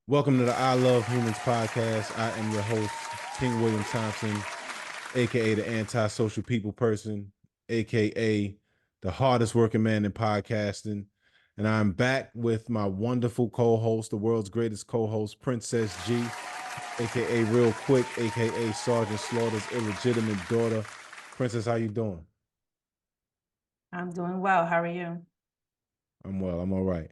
Welcome to the I Love Humans podcast. I am your host, King William Thompson, aka the antisocial people person, aka the hardest working man in podcasting. And I'm back with my wonderful co-host, the world's greatest co-host, Princess G, aka Real Quick, aka Sergeant Slaughter's illegitimate daughter. Princess, how you doing? I'm doing well. How are you? I'm well. I'm all right.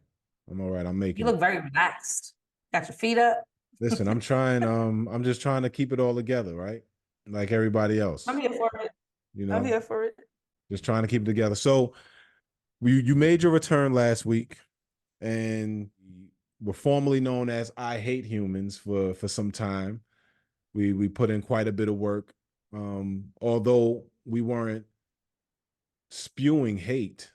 I'm all right. I'm You making it. look very relaxed. Got your feet up. Listen, I'm trying. I'm just trying to keep it all together, right? Like everybody I'm else, here for it. you I'm know. here for it. Just trying to keep it together. So you made your return last week, and were formerly known as I Hate Humans for some time. We put in quite a bit of work, although we weren't spewing hate.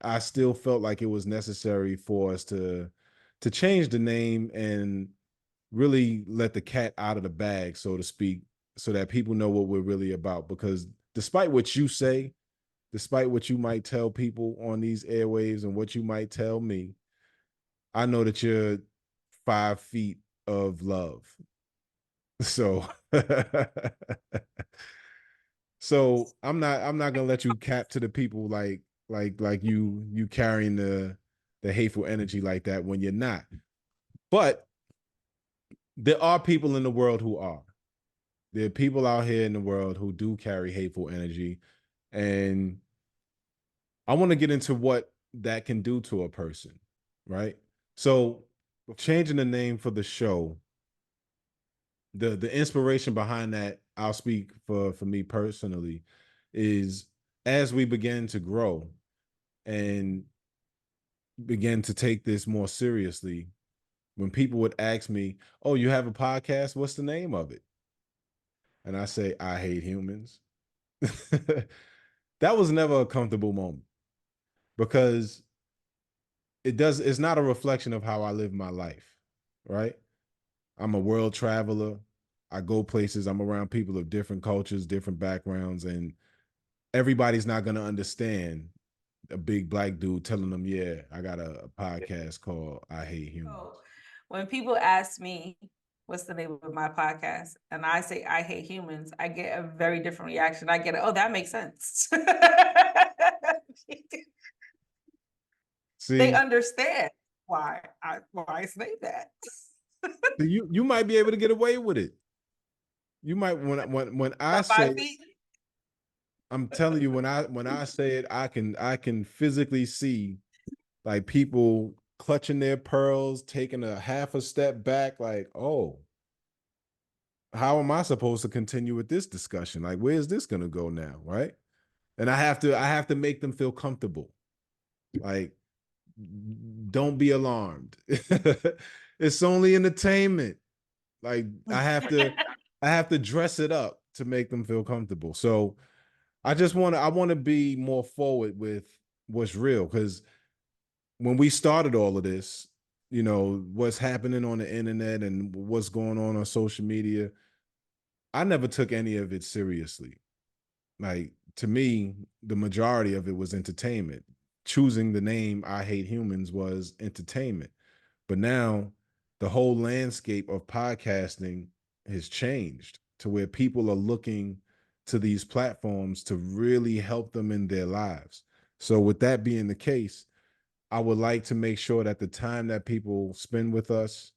I still felt like it was necessary for us to change the name and really let the cat out of the bag, so to speak, so that people know what we're really about. Because despite what you say, despite what you might tell people on these airwaves and what you might tell me, I know that you're 5 feet of love. So so I'm not gonna let you cap to the people like you carrying the hateful energy like that when you're not. But there are people in the world who are. There are people out here in the world who do carry hateful energy. And I want to get into what that can do to a person, right? So, changing the name for the show, the inspiration behind that, I'll speak for me personally, is as we begin to grow and begin to take this more seriously, when people would ask me, "Oh, you have a podcast? What's the name of it?" And I say, "I Hate Humans." That was never a comfortable moment because it's not a reflection of how I live my life, right? I'm a world traveler. I go places, I'm around people of different cultures, different backgrounds, and everybody's not going to understand a big black dude telling them, "Yeah, I got a podcast called I Hate So Humans." when people ask me what's the name of my podcast, and I say I hate humans, I get a very different reaction. I get, oh, that makes sense. They See, understand why it's named that. you might be able to get away with it. You might when I About say, 5 feet. I'm telling you, when I say it, I can physically see like people clutching their pearls, taking a half a step back, like, oh, how am I supposed to continue with this discussion? Like, where's this gonna go now? Right. And I have to make them feel comfortable. Like, don't be alarmed. It's only entertainment. Like, I have to dress it up to make them feel comfortable. So I want to be more forward with what's real, because when we started all of this, what's happening on the internet and what's going on social media, I never took any of it seriously. Like, to me, the majority of it was entertainment. Choosing the name I Hate Humans was entertainment. But now the whole landscape of podcasting has changed to where people are looking to these platforms to really help them in their lives. So, with that being the case, I would like to make sure that the time that people spend with us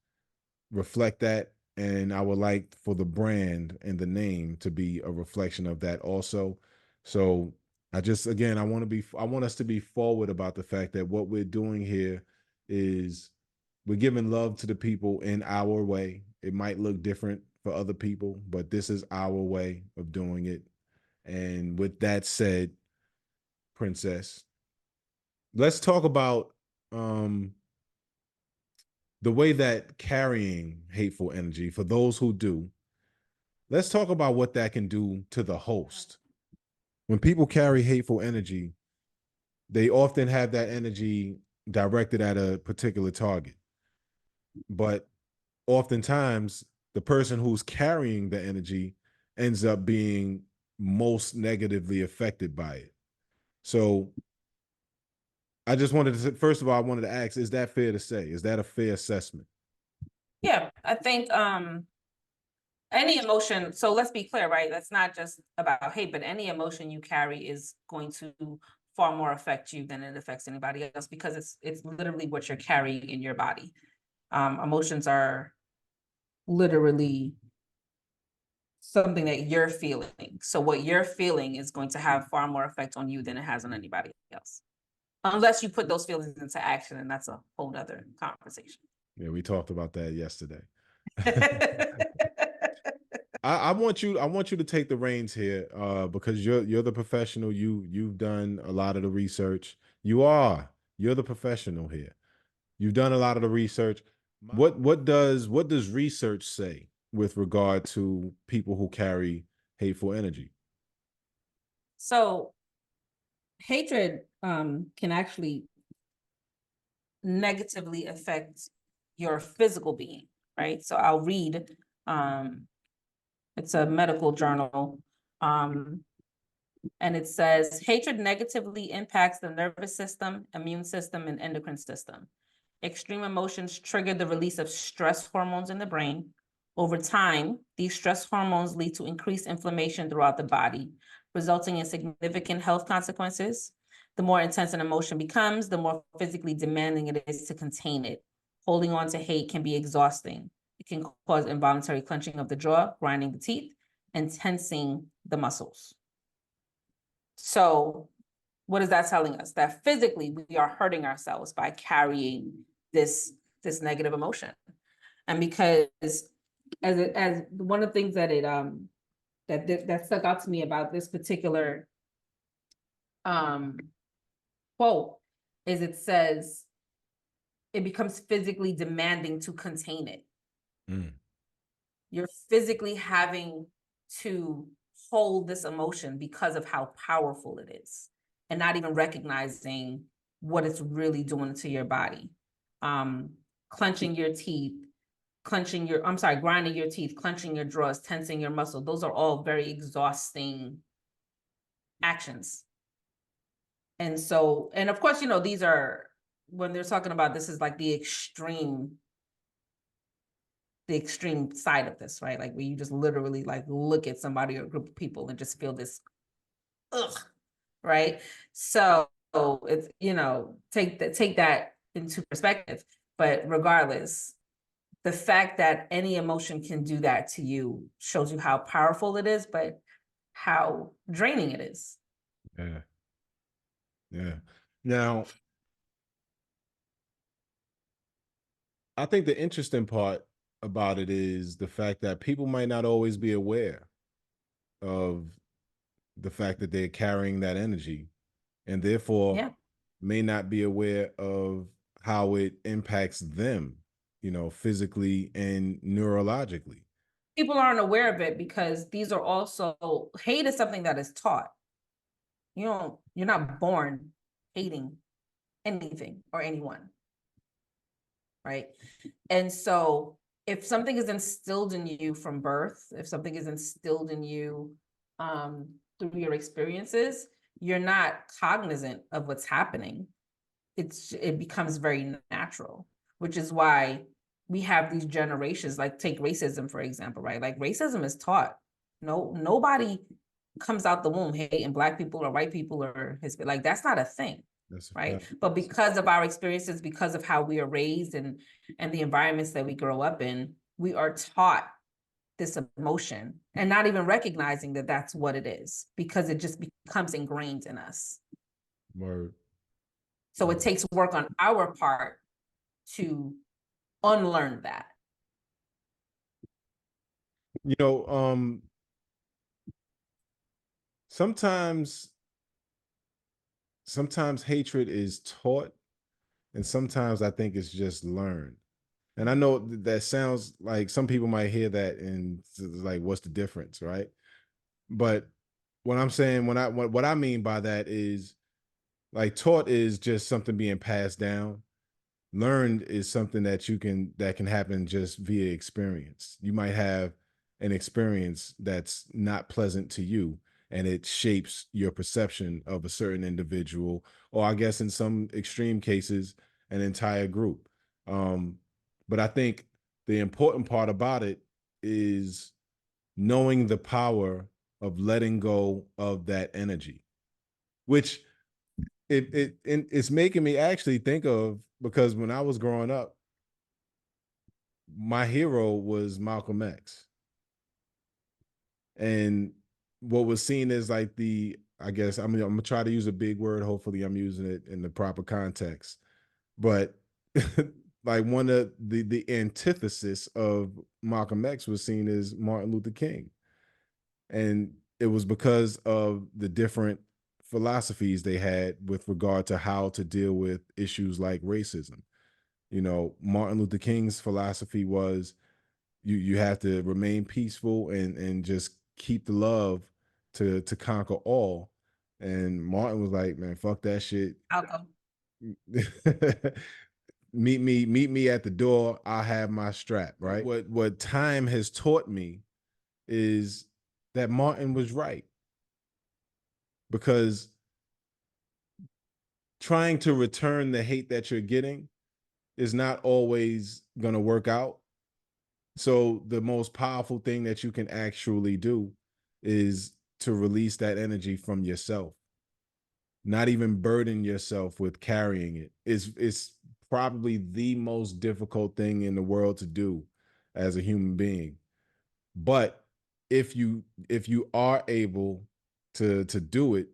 reflect that. And I would like for the brand and the name to be a reflection of that also. So again, I want us to be forward about the fact that what we're doing here is we're giving love to the people in our way. It might look different for other people, but this is our way of doing it. And with that said, Princess, let's talk about um the way that carrying hateful energy, for those who do, let's talk about what that can do to the host. When people carry hateful energy, they often have that energy directed at a particular target. But oftentimes, the person who's carrying the energy ends up being most negatively affected by it. So I just wanted to, first of all, I wanted to ask, is that fair to say? Is that a fair assessment? Yeah, I think any emotion, so let's be clear, right? That's not just about hate, but any emotion you carry is going to far more affect you than it affects anybody else, because it's literally what you're carrying in your body. Emotions are literally something that you're feeling. So what you're feeling is going to have far more effect on you than it has on anybody else. Unless you put those feelings into action, and that's a whole other conversation. Yeah, we talked about that yesterday. I want you to take the reins here, because you're the professional. You've done a lot of the research. You're the professional here. You've done a lot of the research. What does research say with regard to people who carry hateful energy? So hatred can actually negatively affect your physical being, right? So I'll read, it's a medical journal, and it says hatred negatively impacts the nervous system, immune system, and endocrine system. Extreme emotions trigger the release of stress hormones in the brain. Over time, these stress hormones lead to increased inflammation throughout the body, resulting in significant health consequences. The more intense an emotion becomes, the more physically demanding it is to contain it. Holding on to hate can be exhausting. It can cause involuntary clenching of the jaw, grinding the teeth, and tensing the muscles. So what is that telling us? That physically we are hurting ourselves by carrying this negative emotion. And because as one of the things that that stuck out to me about this particular um quote is, it says it becomes physically demanding to contain it. Mm, You're physically having to hold this emotion because of how powerful it is, and not even recognizing what it's really doing to your body. Clenching your teeth, grinding your teeth, clenching your jaws, tensing your muscle. Those are all very exhausting actions. And so, and of course, these are, when they're talking about, this is like the extreme side of this, right? Like where you just literally like look at somebody or a group of people and just feel this ugh, right? So it's, take that into perspective. But regardless, the fact that any emotion can do that to you shows you how powerful it is, but how draining it is. yeah, yeah. Now, I think the interesting part about it is the fact that people might not always be aware of the fact that they're carrying that energy, and therefore Yeah. may not be aware of how it impacts them, physically and neurologically. People aren't aware of it because these are also, hate is something that is taught. You're not born hating anything or anyone, right? And so if something is instilled in you from birth, if something is instilled in you through your experiences, you're not cognizant of what's happening. It becomes very natural, which is why we have these generations, like take racism, for example, right? Like racism is taught. Nobody comes out the womb hating Black people or white people or Hispanic. Like that's not a thing, That's a right? fact. But because of our experiences, because of how we are raised and the environments that we grow up in, we are taught this emotion and not even recognizing that that's what it is, because it just becomes ingrained in us. Word. So it Word. takes work on our part to unlearn that. You know, sometimes sometimes hatred is taught, and sometimes I think it's just learned. And I know that sounds like some people might hear that and like, what's the difference, right? But what I'm saying, what I mean by that is, like, taught is just something being passed down. Learned is something that can happen just via experience. You might have an experience that's not pleasant to you, and it shapes your perception of a certain individual, or I guess in some extreme cases, an entire group. um but I think The important part about it is knowing the power of letting go of that energy, which it's making me actually think of, because when I was growing up, my hero was Malcolm X. And what was seen as like I guess I'm gonna try to use a big word. Hopefully I'm using it in the proper context. But like one of the antithesis of Malcolm X was seen as Martin Luther King. And it was because of the different philosophies they had with regard to how to deal with issues like racism. Martin Luther King's philosophy was you have to remain peaceful and just keep the love to conquer all. And Martin was like, man, fuck that shit. I'll go. Meet me at the door. I'll have my strap, right? What time has taught me is that Martin was right, because trying to return the hate that you're getting is not always going to work out. So the most powerful thing that you can actually do is to release that energy from yourself, not even burden yourself with carrying it. It's probably the most difficult thing in the world to do as a human being. But if you are able to do it,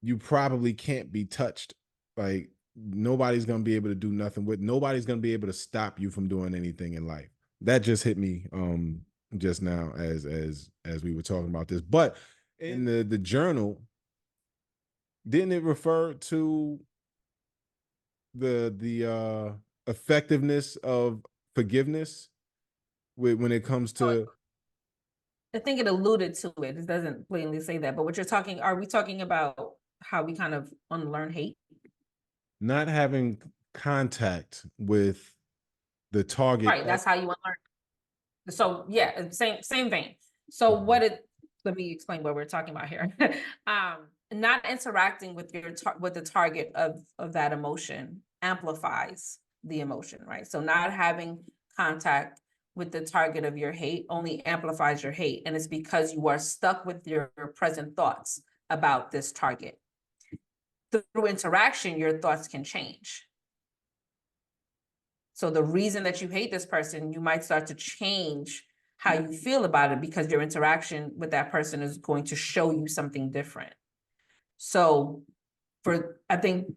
you probably can't be touched. Like, nobody's gonna be able to do nothing with. Nobody's gonna be able to stop you from doing anything in life. That just hit me just now as we were talking about this. But in the journal, didn't it refer to the effectiveness of forgiveness when it comes Oh, to I think it alluded to it. It doesn't blatantly say that, but are we talking about how we kind of unlearn hate? not having contact with the target Right, of that's how you unlearn. So yeah, same vein. So let me explain what we're talking about here. Not interacting with with the target of that emotion amplifies the emotion, right? So not having contact with the target of your hate only amplifies your hate, and it's because you are stuck with your present thoughts about this target. Through interaction, your thoughts can change. So the reason that you hate this person, you might start to change how you feel about it, because your interaction with that person is going to show you something different. So I think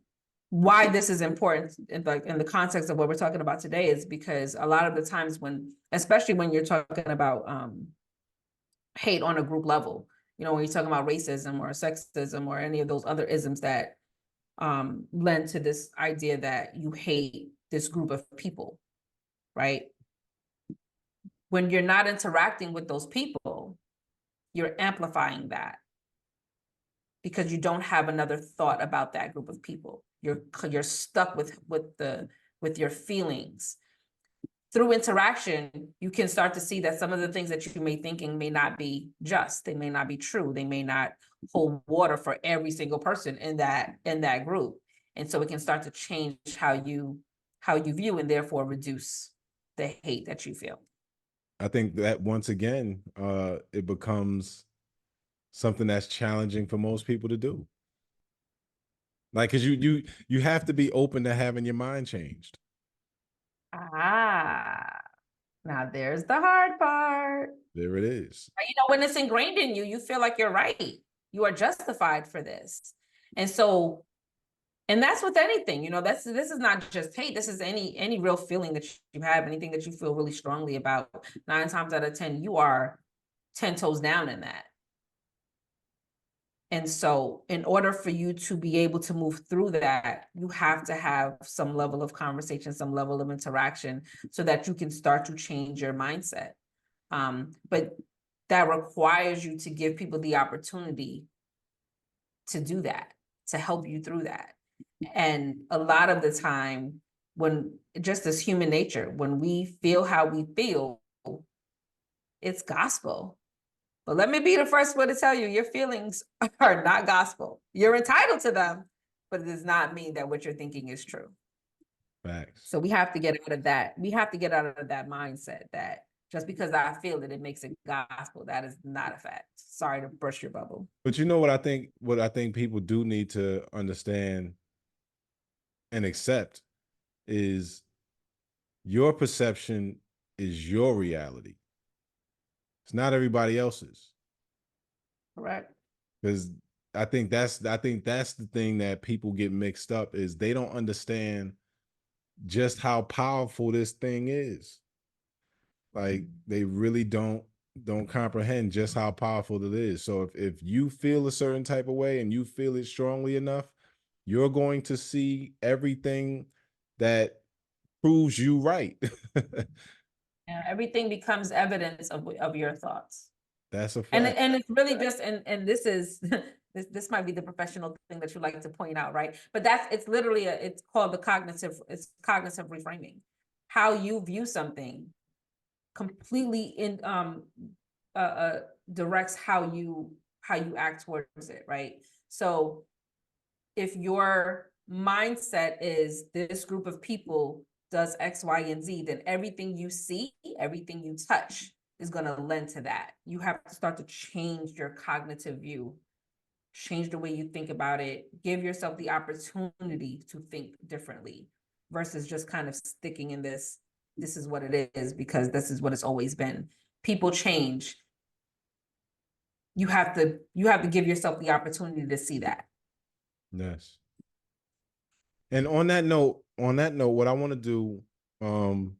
why this is important in the context of what we're talking about today is because a lot of the times especially when you're talking about hate on a group level, when you're talking about racism or sexism or any of those other isms that lend to this idea that you hate this group of people, right? When you're not interacting with those people, you're amplifying that because you don't have another thought about that group of people. You're stuck with your feelings. Through interaction, you can start to see that some of the things that you may thinking may not be just, they may not be true, they may not hold water for every single person in that group. And so it can start to change how you view and therefore reduce the hate that you feel. I think that once again, it becomes something that's challenging for most people to do. Like, cause you have to be open to having your mind changed. Ah, now there's the hard part. There it is. When it's ingrained in you, you feel like you're right. You are justified for this. And so, and that's with anything, this is not just hate. This is any real feeling that you have, anything that you feel really strongly about. 9 times out of 10, you are 10 toes down in that. And so in order for you to be able to move through that, you have to have some level of conversation, some level of interaction so that you can start to change your mindset. But that requires you to give people the opportunity to do that, to help you through that. And a lot of the time, when just as human nature, when we feel how we feel, it's gospel. But let me be the first one to tell you, your feelings are not gospel. You're entitled to them, but it does not mean that what you're thinking is true. Facts. So we have to get out of that. We have to get out of that mindset that just because I feel it, it makes it gospel. That is not a fact. Sorry to burst your bubble. But you know what I think? What I think people do need to understand and accept is your perception is your reality. It's not everybody else's. Correct. Because I think that's the thing that people get mixed up is they don't understand just how powerful this thing is. Like they really don't comprehend just how powerful it is. So if you feel a certain type of way and you feel it strongly enough, you're going to see everything that proves you right. Yeah, everything becomes evidence of your thoughts. That's a And fact. and it's really just and this is this might be the professional thing that you like to point out, right? But that's it's literally it's called it's cognitive reframing. How you view something completely in directs how you act towards it, right? So if your mindset is this group of people does X, Y, and Z, then everything you see, everything you touch is going to lend to that. You have to start to change your cognitive view, change the way you think about it, give yourself the opportunity to think differently versus just kind of sticking in this is what it is because this is what it's always been. People change. You have to give yourself the opportunity to see that. Yes. And on that note, what I want to do, um,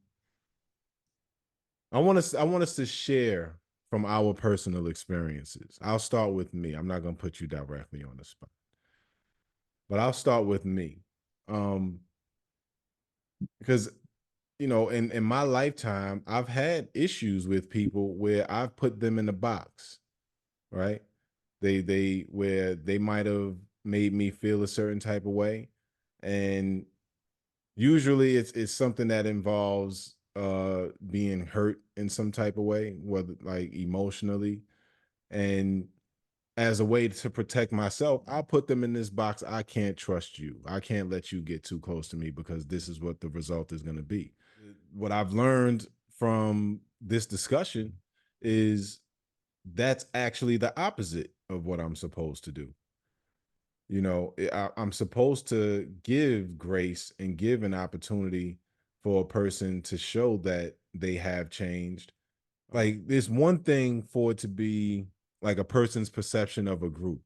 I want us to share from our personal experiences. I'll start with me. I'm not gonna put you directly on the spot, but I'll start with me. Um, because in my lifetime, I've had issues with people where I've put them in a box, right? They where they might have made me feel a certain type of way. And usually it's something that involves being hurt in some type of way, whether like emotionally. And as a way to protect myself, I'll put them in this box. I can't trust you. I can't let you get too close to me because this is what the result is going to be. What I've learned from this discussion is that's actually the opposite of what I'm supposed to do. I'm supposed to give grace and give an opportunity for a person to show that they have changed. Like, there's one thing for it to be like a person's perception of a group.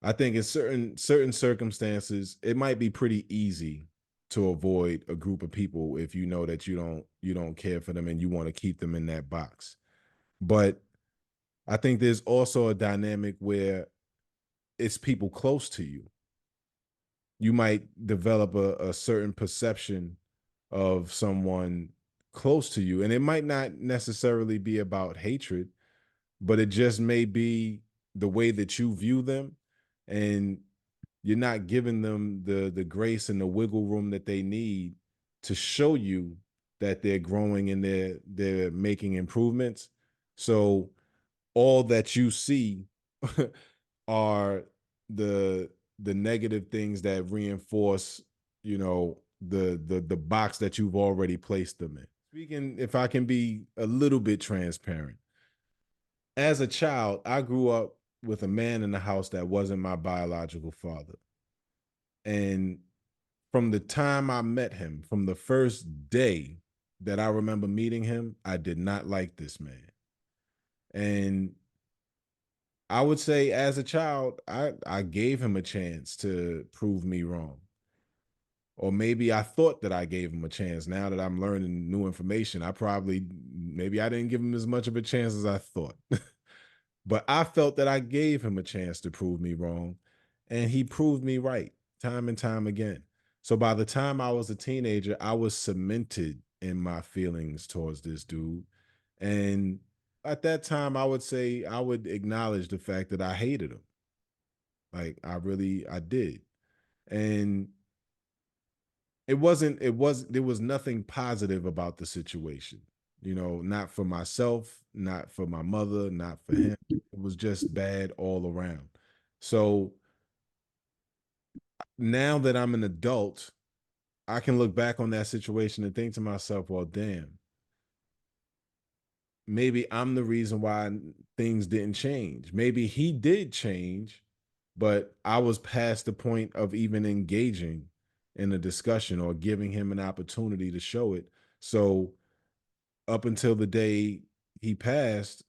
I think in certain circumstances, it might be pretty easy to avoid a group of people if you know that you don't care for them and you want to keep them in that box. But I think there's also a dynamic where it's people close to you. You might develop a certain perception of someone close to you, and it might not necessarily be about hatred, but it just may be the way that you view them, and you're not giving them the grace and the wiggle room that they need to show you that they're growing and they're making improvements. So all that you see are the the negative things that reinforce, the box that you've already placed them in. Speaking, if I can be a little bit transparent, as a child, I grew up with a man in the house that wasn't my biological father. And from the time I met him, from the first day that I remember meeting him, I did not like this man. And I would say as a child, I gave him a chance to prove me wrong. Or maybe I thought that I gave him a chance. Now that I'm learning new information, maybe I didn't give him as much of a chance as I thought. But I felt that I gave him a chance to prove me wrong, and he proved me right time and time again. So by the time I was a teenager, I was cemented in my feelings towards this dude. And at that time, I would say I would acknowledge the fact that I hated him. Like I did. And there was nothing positive about the situation. Not for myself, not for my mother, not for him. It was just bad all around. So now that I'm an adult, I can look back on that situation and think to myself, well, damn, maybe I'm the reason why things didn't change. Maybe he did change, but I was past the point of even engaging in a discussion or giving him an opportunity to show it. So up until the day he passed,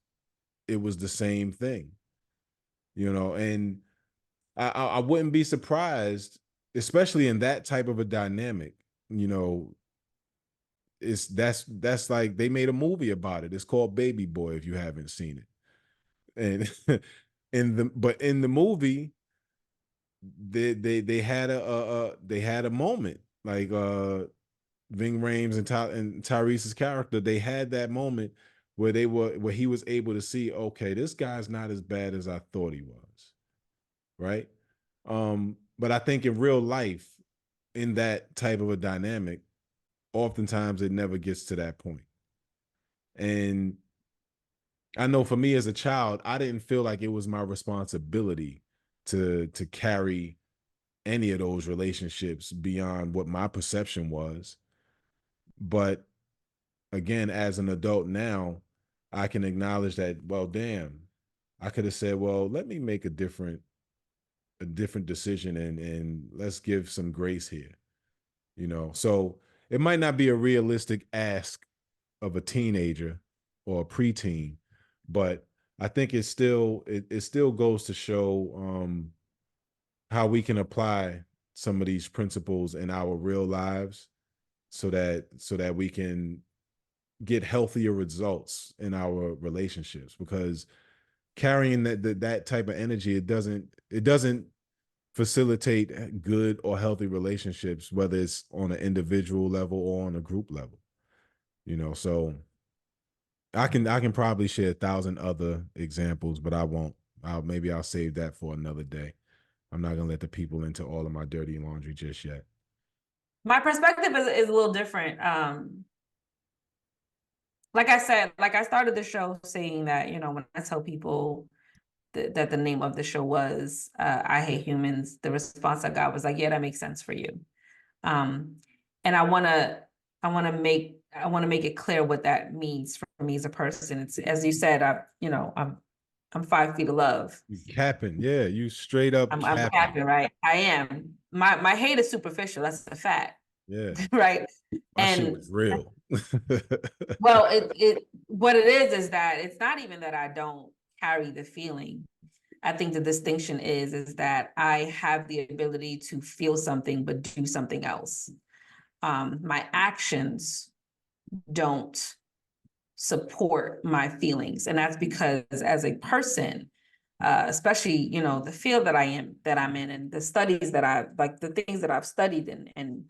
it was the same thing, and I wouldn't be surprised, especially in that type of a dynamic, you know, that's like they made a movie about it. It's called Baby Boy if you haven't seen it. And in the movie, they had they had a moment like Ving Rhames and Tyrese's character. They had that moment where he was able to see, okay, this guy's not as bad as I thought he was, right? But I think in real life, in that type of a dynamic, oftentimes it never gets to that point. And I know for me as a child, I didn't feel like it was my responsibility to carry any of those relationships beyond what my perception was. But again, as an adult now, I can acknowledge that, well, damn, I could have said, well, let me make a different decision and let's give some grace here, So it might not be a realistic ask of a teenager or a preteen, but I think it still goes to show how we can apply some of these principles in our real lives so that we can get healthier results in our relationships, because carrying that type of energy, it doesn't facilitate good or healthy relationships, whether it's on an individual level or on a group level. So I can probably share 1,000 other examples, but I won't. Maybe I'll save that for another day. I'm not gonna let the people into all of my dirty laundry just yet. My perspective is a little different. Like I said, like I started the show saying that, when I tell people that the name of the show was I Hate Humans, the response I got was like, yeah, that makes sense for you. Um, and I want to make it clear what that means for me as a person. It's, as you said, I'm 5 feet of love. You capping, yeah, you straight up I'm capping. capping, right? I am. My hate is superficial. That's a fact, Yeah, right? my shit And was real. well, what it is that it's not even that I don't carry the feeling. I think the distinction is that I have the ability to feel something but do something else. My actions don't support my feelings, and that's because as a person, especially the field that I'm in, and the studies that I like, the things that I've studied and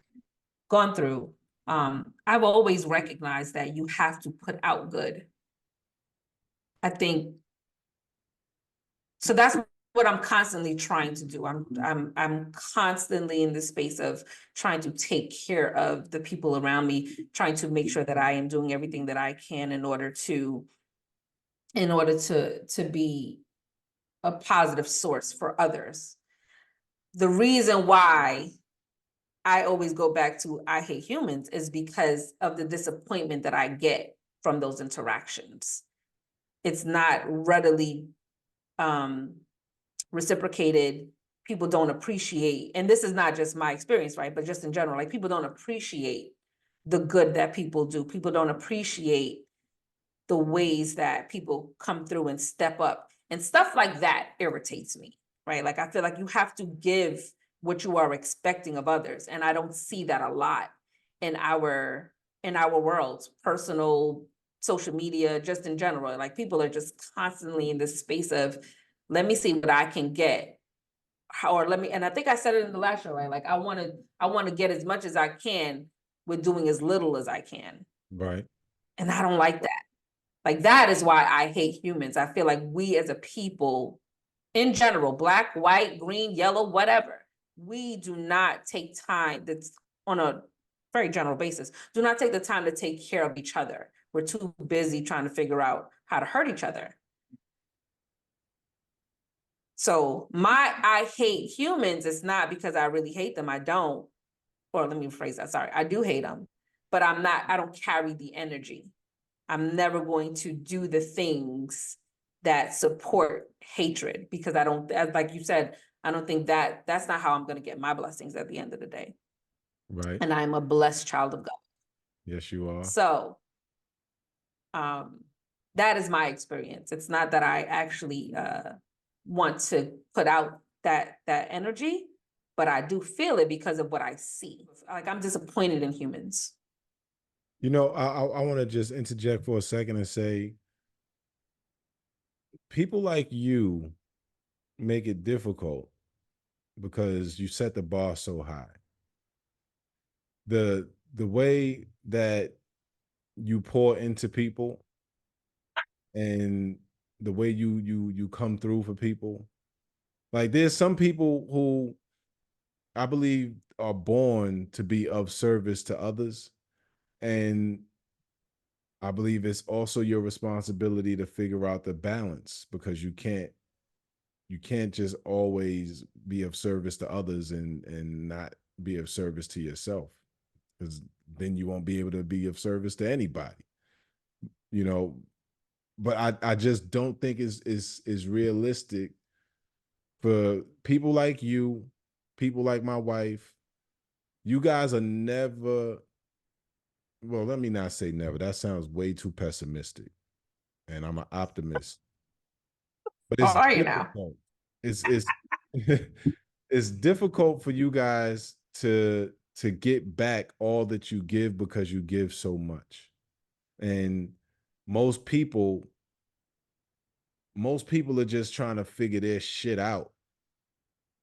gone through, I've always recognized that you have to put out good. I think so. That's what I'm constantly trying to do. I'm constantly in the space of trying to take care of the people around me, trying to make sure that I am doing everything that I can in order to be a positive source for others. The reason why I always go back to I Hate Humans is because of the disappointment that I get from those interactions. It's not readily um, reciprocated. People don't appreciate, and this is not just my experience, right? But just in general, like, people don't appreciate the good that people do. People don't appreciate the ways that people come through and step up, and stuff like that irritates me, right? Like, I feel like you have to give what you are expecting of others, and I don't see that a lot in our worlds, personal, social media, just in general. Like, people are just constantly in this space of, let me see what I can get, or let me, and I think I said it in the last show, right? Like, I want to get as much as I can with doing as little as I can, Right. and I don't like that. Like, that is why I hate humans. I feel like we as a people in general, black, white, green, yellow, whatever, we do not take time, that's on a very general basis, do not take the time to take care of each other. We're too busy trying to figure out how to hurt each other. So my I hate humans is not because I really hate them. I don't. or let me rephrase that, sorry, I do hate them, but I don't carry the energy. I'm never going to do the things that support hatred because I don't, like you said, I don't think that's not how I'm going to get my blessings at the end of the day. Right. And I'm a blessed child of God. Yes, you are. So, um, that is my experience. It's not that I actually want to put out that energy, but I do feel it because of what I see. Like I'm disappointed in humans. You know, I want to just interject for a second and say people like you make it difficult because you set the bar so high. The way that you pour into people and the way you come through for people. Like there's some people who I believe are born to be of service to others. And I believe it's also your responsibility to figure out the balance because you can't just always be of service to others and not be of service to yourself because then you won't be able to be of service to anybody, you know. But I just don't think is realistic for people like you, people like my wife. You guys are never, well, let me not say never. That sounds way too pessimistic. And I'm an optimist. But Or it's are you now? difficult. It's it's difficult for you guys to get back all that you give because you give so much. And most people most people are just trying to figure their shit out.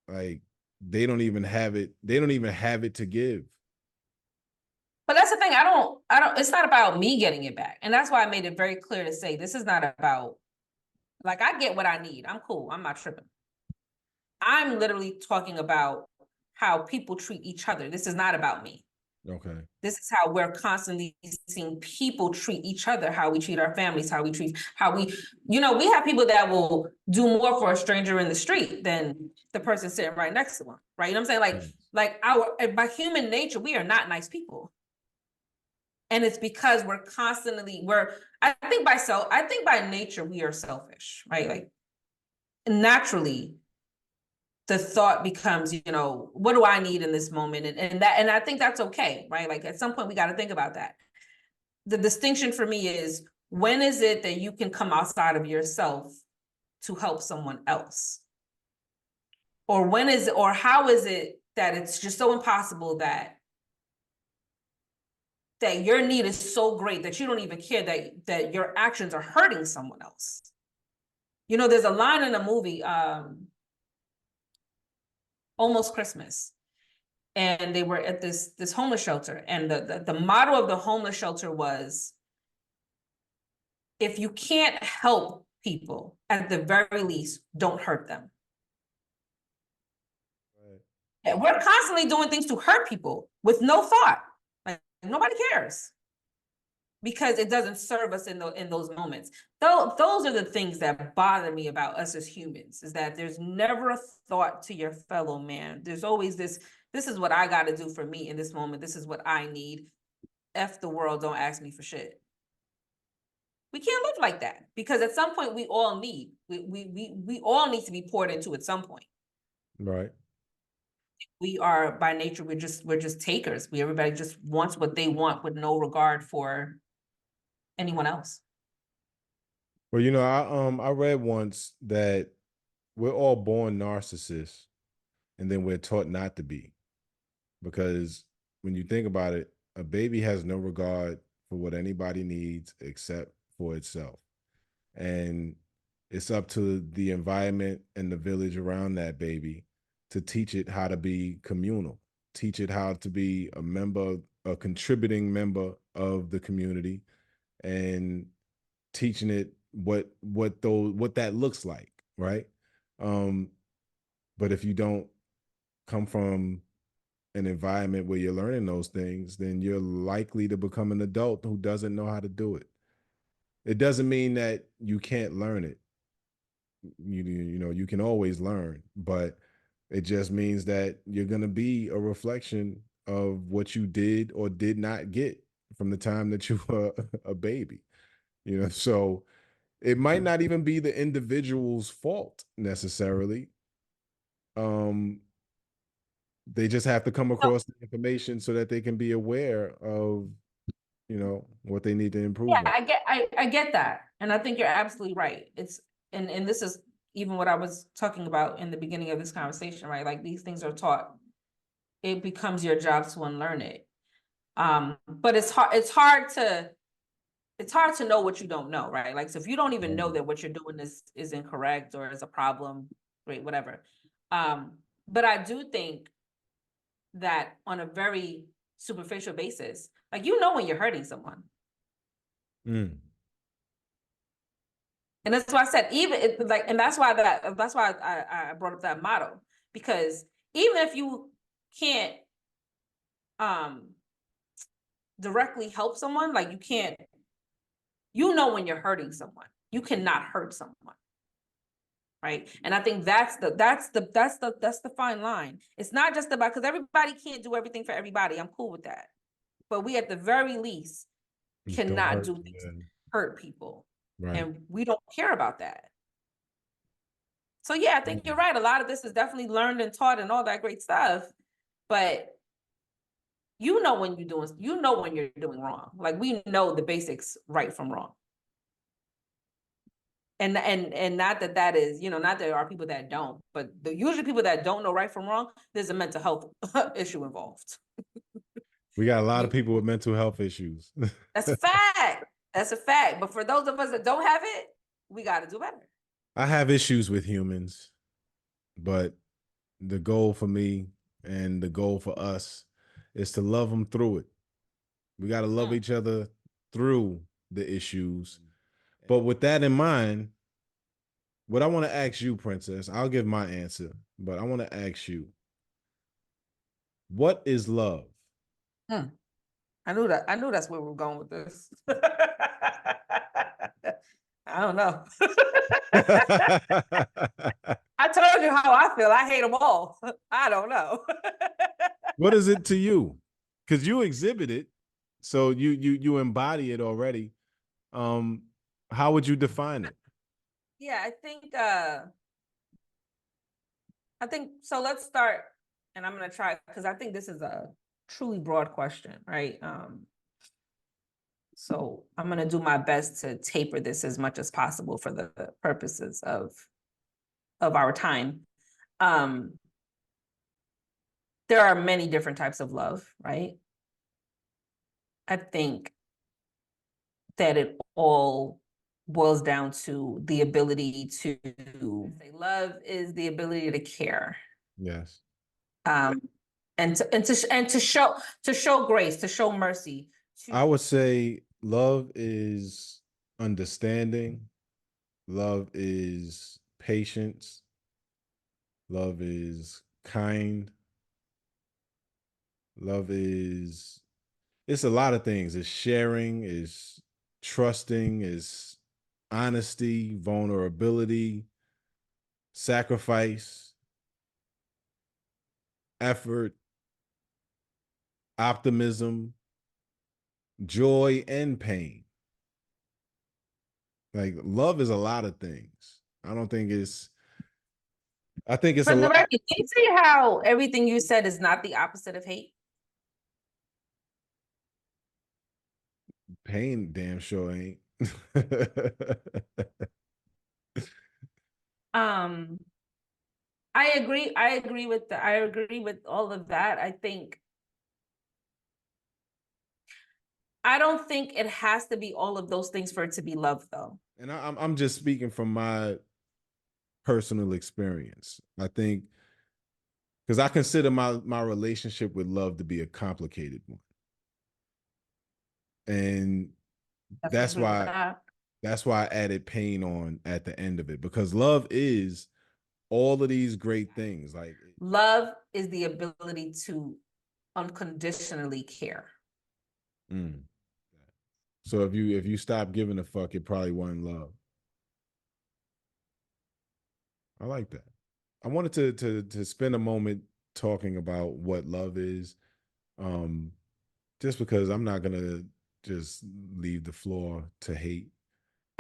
Like they don't even have it to give. But that's the thing. It's not about me getting it back. And that's why I made it very clear to say this is not about, like, I get what I need. I'm cool. I'm not tripping. I'm literally talking about how people treat each other. This is not about me. Okay. This is how we're constantly seeing people treat each other, how we treat our families, how we, we have people that will do more for a stranger in the street than the person sitting right next to them. Right. You know what I'm saying? Like by human nature, we are not nice people. And it's because I think by nature we are selfish, right? Like naturally the thought becomes, what do I need in this moment? And I think that's okay, right? Like at some point we got to think about that. The distinction for me is, when is it that you can come outside of yourself to help someone else? Or how is it that it's just so impossible that your need is so great that you don't even care that your actions are hurting someone else? There's a line in a movie, Almost Christmas, and they were at this homeless shelter, and the motto of the homeless shelter was, if you can't help people, at the very least, don't hurt them. Right. And we're constantly doing things to hurt people with no thought. Like nobody cares because it doesn't serve us in those moments. Those are the things that bother me about us as humans, is that there's never a thought to your fellow man. There's always this is what I got to do for me in this moment. This is what I need. F the world, don't ask me for shit. We can't live like that because at some point we all need to be poured into at some point. Right. We are by nature, we're just takers. Everybody just wants what they want with no regard for anyone else. Well, I read once that we're all born narcissists and then we're taught not to be. Because when you think about it, a baby has no regard for what anybody needs except for itself. And it's up to the environment and the village around that baby to teach it how to be communal, teach it how to be a contributing member of the community, and teaching it what that looks like, right? Um, but if you don't come from an environment where you're learning those things, then you're likely to become an adult who doesn't know how to do it. It doesn't mean that you can't learn it. You can always learn, but it just means that you're going to be a reflection of what you did or did not get from the time that you were a baby. So it might not even be the individual's fault necessarily. Um, they just have to come So, across the information so that they can be aware of, what they need to yeah, improve on. I get that. And I think you're absolutely right. And this is even what I was talking about in the beginning of this conversation, right? Like these things are taught. It becomes your job to unlearn it. But it's hard to know what you don't know, right? Like, so if you don't even know that what you're doing is incorrect or is a problem, great, whatever. But I do think that on a very superficial basis, like when you're hurting someone. Mm. And that's why I said and that's why I brought up that motto, because even if you can't um directly help someone, like you can't, when you're hurting someone, you cannot hurt someone. Right. And I think that's the fine line. It's not just about, because everybody can't do everything for everybody. I'm cool with that. But we at the very least Don't cannot hurt. do things to hurt people. Right. And we don't care about that. So yeah, I think you're right. A lot of this is definitely learned and taught and all that great stuff. But when you're doing wrong. Like we know the basics right from wrong. And not that is, not that there are people that don't, but the usually people that don't know right from wrong, there's a mental health issue involved. We got a lot of You, people with mental health issues. that's a fact. That's a fact. But for those of us that don't have it, we got to do better. I have issues with humans, but the goal for me and the goal for us is to love them through it. We got to love each other through the issues. But with that in mind, what I want to ask you, Princess, I'll give my answer, but I want to ask you, what is love? Hmm. I knew that. I knew that's where we're going with this. I don't know. I told you how I feel. I hate them all. I don't know. What is it to you? Because you exhibit it, so you embody it already. Um, how would you define it? Yeah, I think so. Let's start, and I'm gonna try, because I think this is a truly broad question, right? So I'm gonna do my best to taper this as much as possible for the purposes of our time. Um, there are many different types of love, right? I think that it all boils down to the ability to say love is the ability to care. Yes. Um, and to show grace, to show mercy, I to would say love is understanding. Love is patience. Love is kind. Love is it's a lot of things. It's sharing, is trusting, is honesty, vulnerability, sacrifice, effort, optimism, joy, and pain. Like love is a lot of things. I don't think it's I think it's a for the lot. record, can you see how everything you said is not the opposite of hate? Pain damn sure ain't. Um, I agree with all of that. I don't think it has to be all of those things for it to be love, though. And I'm just speaking from my personal experience. I think because I consider my relationship with love to be a complicated one. And Definitely that's agree with why that. that's why I added pain on at the end of it, because love is all of these great things. Like Love is the ability to unconditionally care. mm. So if you stop giving a fuck, it probably wasn't love. I like that. I wanted to spend a moment talking about what love is. Um, just because I'm not gonna just leave the floor to hate.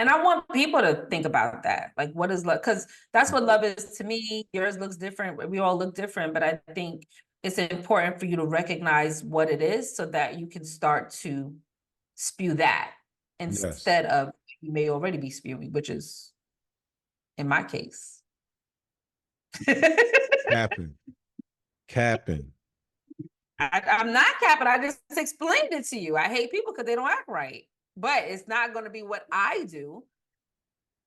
And I want people to think about that. Like, what is love? Because that's what love is to me. Yours looks different. We all look different, but I think it's important for you to recognize what it is so that you can start to spew that Yes, instead of you may already be spewing, which is in my case. capping, capping. I'm not capping. I just explained it to you. I hate people because they don't act right, but it's not going to be what I do.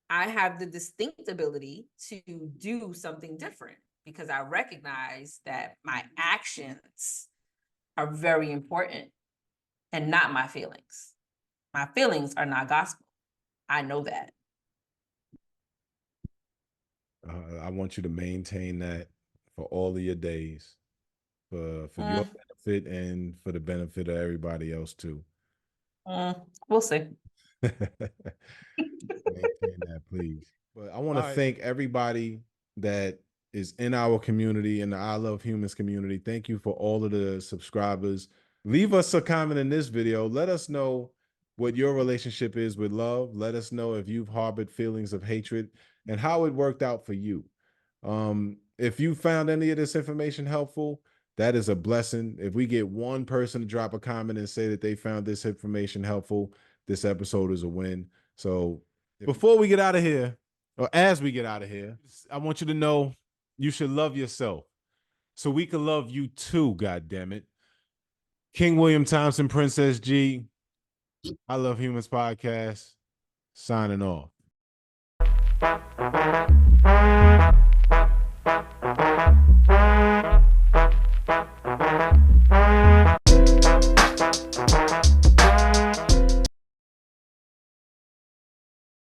I have the distinct ability to do something different because I recognize that my actions are very important and not my feelings. My feelings are not gospel. I know that. I want you to maintain that for all of your days, for your Mm, benefit and for the benefit of everybody else too. we'll see. Maintain that, please. But I want to thank everybody that is in our community, in the I Love Humans community. Thank you for all of the subscribers. Leave us a comment in this video. Let us know what your relationship is with love. Let us know if you've harbored feelings of hatred and how it worked out for you. If you found any of this information helpful, that is a blessing. If we get one person to drop a comment and say that they found this information helpful, this episode is a win. So before we get out of here, or as we get out of here, I want you to know you should love yourself so we can love you too, God damn it. King William Thompson, Princess G, I Love Humans podcast, signing off.